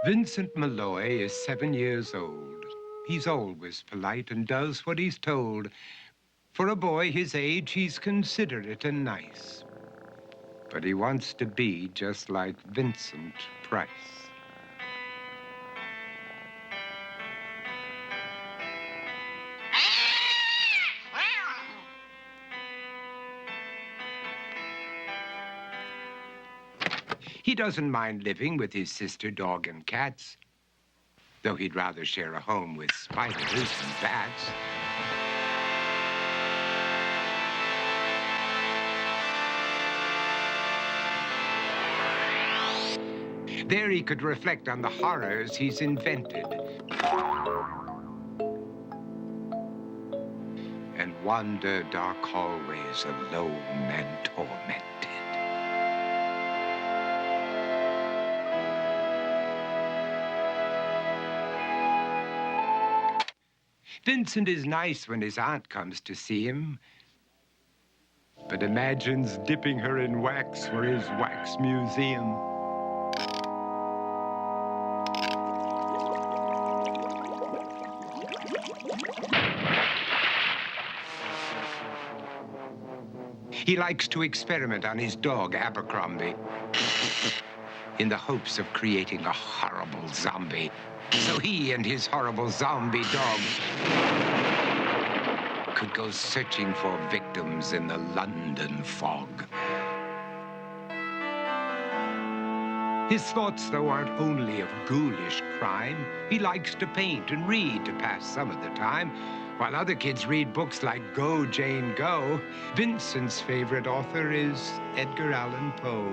Vincent Malloy is 7 years old. He's always polite and does what he's told. For a boy his age, he's considerate and nice. But he wants to be just like Vincent Price. He doesn't mind living with his sister, dog, and cats, though he'd rather share a home with spiders and bats. There he could reflect on the horrors he's invented and wander dark hallways alone and tormented. Vincent is nice when his aunt comes to see him, but imagines dipping her in wax for his wax museum. He likes to experiment on his dog, Abercrombie, in the hopes of creating a horrible zombie. So he and his horrible zombie dog could go searching for victims in the London fog. His thoughts, though, aren't only of ghoulish crime. He likes to paint and read to pass some of the time. While other kids read books like Go, Jane, Go, Vincent's favorite author is Edgar Allan Poe.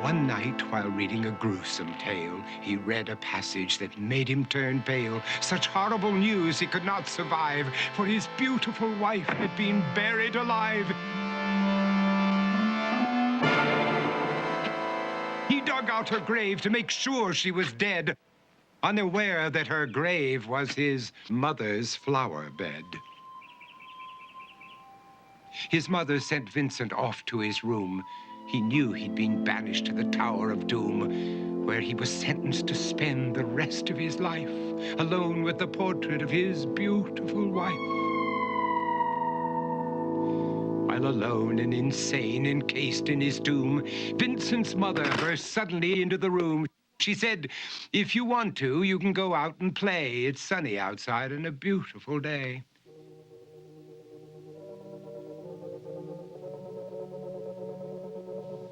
One night, while reading a gruesome tale, he read a passage that made him turn pale. Such horrible news he could not survive, for his beautiful wife had been buried alive. He dug out her grave to make sure she was dead, unaware that her grave was his mother's flower bed. His mother sent Vincent off to his room. He knew he'd been banished to the Tower of Doom, where he was sentenced to spend the rest of his life alone with the portrait of his beautiful wife. While alone and insane, encased in his tomb, Vincent's mother burst suddenly into the room. She said, "If you want to, you can go out and play. It's sunny outside and a beautiful day."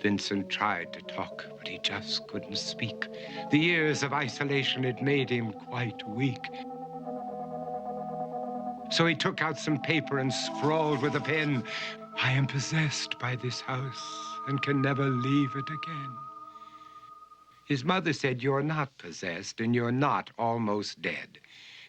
Vincent tried to talk, but he just couldn't speak. The years of isolation had made him quite weak. So he took out some paper and scrawled with a pen, "I am possessed by this house and can never leave it again." His mother said, "You're not possessed and you're not almost dead.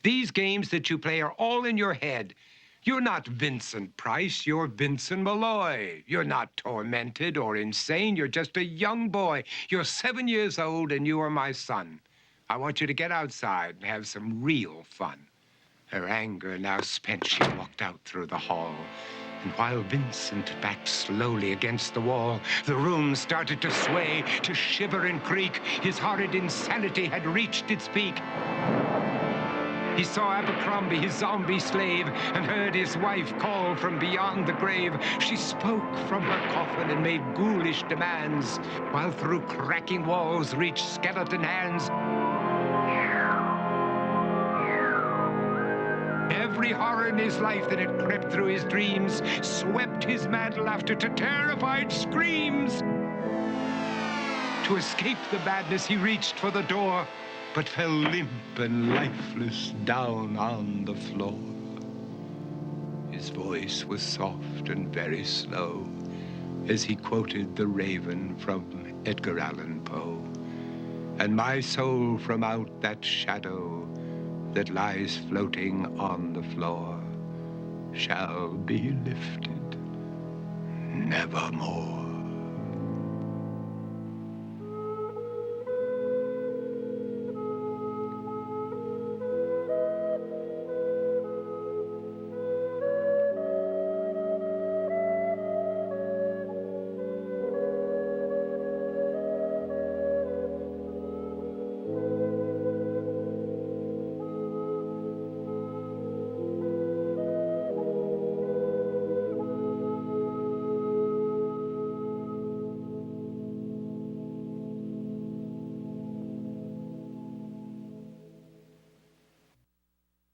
These games that you play are all in your head. You're not Vincent Price, you're Vincent Malloy. You're not tormented or insane, you're just a young boy. You're 7 years old and you are my son. I want you to get outside and have some real fun." Her anger now spent, she walked out through the hall. And while Vincent backed slowly against the wall, the room started to sway, to shiver and creak. His horrid insanity had reached its peak. He saw Abercrombie, his zombie slave, and heard his wife call from beyond the grave. She spoke from her coffin and made ghoulish demands, while through cracking walls reached skeleton hands. Every horror in his life that had crept through his dreams swept his mad laughter to terrified screams. To escape the madness, he reached for the door, but fell limp and lifeless down on the floor. His voice was soft and very slow as he quoted The Raven from Edgar Allan Poe. "And my soul from out that shadow that lies floating on the floor shall be lifted nevermore."